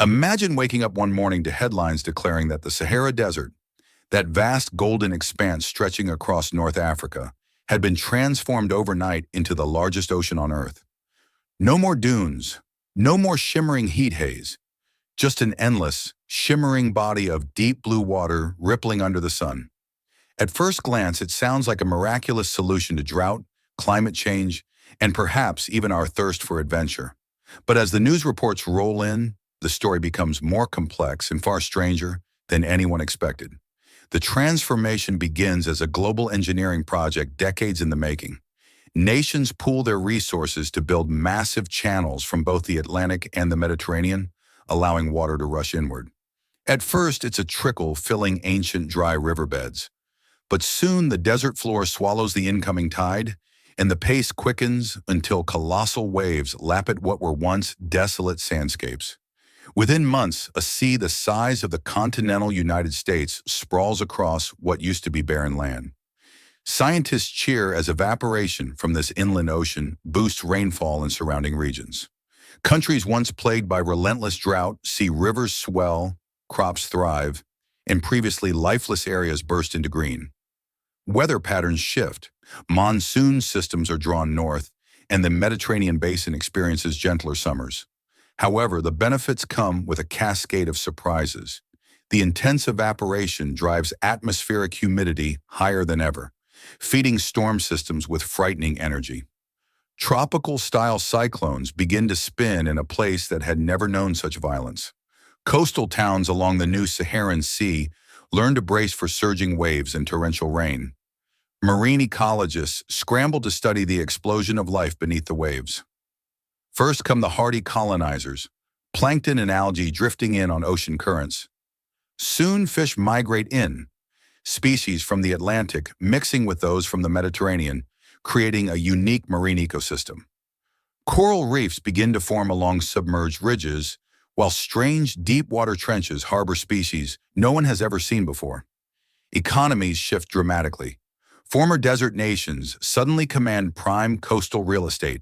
Imagine waking up one morning to headlines declaring that the Sahara Desert, that vast golden expanse stretching across North Africa, had been transformed overnight into the largest ocean on Earth. No more dunes, no more shimmering heat haze, just an endless, shimmering body of deep blue water rippling under the sun. At first glance, it sounds like a miraculous solution to drought, climate change, and perhaps even our thirst for adventure. But as the news reports roll in, the story becomes more complex and far stranger than anyone expected. The transformation begins as a global engineering project decades in the making. Nations pool their resources to build massive channels from both the Atlantic and the Mediterranean, allowing water to rush inward. At first, it's a trickle filling ancient dry riverbeds. But soon the desert floor swallows the incoming tide, and the pace quickens until colossal waves lap at what were once desolate sandscapes. Within months, a sea the size of the continental United States sprawls across what used to be barren land. Scientists cheer as evaporation from this inland ocean boosts rainfall in surrounding regions. Countries once plagued by relentless drought see rivers swell, crops thrive, and previously lifeless areas burst into green. Weather patterns shift. Monsoon systems are drawn north, and the Mediterranean basin experiences gentler summers. However, the benefits come with a cascade of surprises. The intense evaporation drives atmospheric humidity higher than ever, feeding storm systems with frightening energy. Tropical-style cyclones begin to spin in a place that had never known such violence. Coastal towns along the new Saharan Sea learn to brace for surging waves and torrential rain. Marine ecologists scramble to study the explosion of life beneath the waves. First come the hardy colonizers, plankton and algae drifting in on ocean currents. Soon fish migrate in, species from the Atlantic mixing with those from the Mediterranean, creating a unique marine ecosystem. Coral reefs begin to form along submerged ridges, while strange deep-water trenches harbor species no one has ever seen before. Economies shift dramatically. Former desert nations suddenly command prime coastal real estate.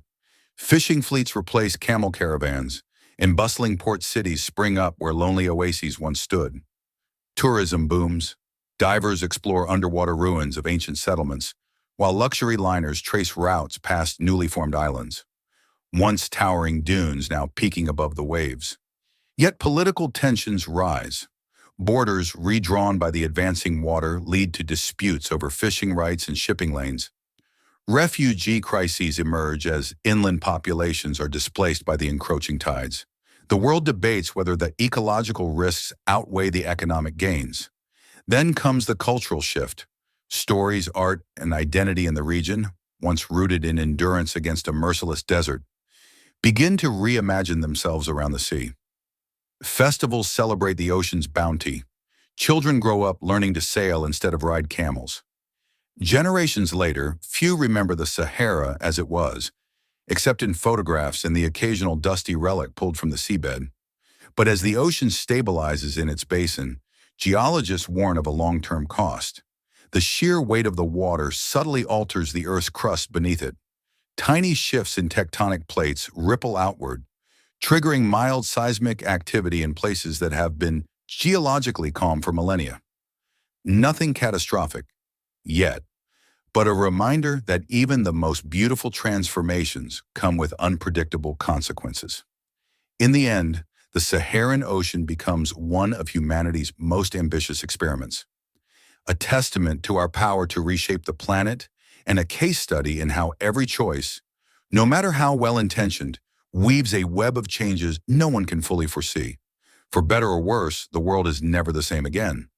Fishing fleets replace camel caravans, and bustling port cities spring up where lonely oases once stood. Tourism booms. Divers explore underwater ruins of ancient settlements, while luxury liners trace routes past newly formed islands. Once towering dunes now peaking above the waves. Yet political tensions rise. Borders redrawn by the advancing water lead to disputes over fishing rights and shipping lanes. Refugee crises emerge as inland populations are displaced by the encroaching tides. The world debates whether the ecological risks outweigh the economic gains. Then comes the cultural shift. Stories, art, and identity in the region, once rooted in endurance against a merciless desert, begin to reimagine themselves around the sea. Festivals celebrate the ocean's bounty. Children grow up learning to sail instead of ride camels. Generations later, few remember the Sahara as it was, except in photographs and the occasional dusty relic pulled from the seabed. But as the ocean stabilizes in its basin, geologists warn of a long-term cost. The sheer weight of the water subtly alters the Earth's crust beneath it. Tiny shifts in tectonic plates ripple outward, triggering mild seismic activity in places that have been geologically calm for millennia. Nothing catastrophic, yet, but a reminder that even the most beautiful transformations come with unpredictable consequences. In the end, the Saharan Ocean becomes one of humanity's most ambitious experiments, a testament to our power to reshape the planet and a case study in how every choice, no matter how well-intentioned, weaves a web of changes no one can fully foresee. For better or worse, the world is never the same again.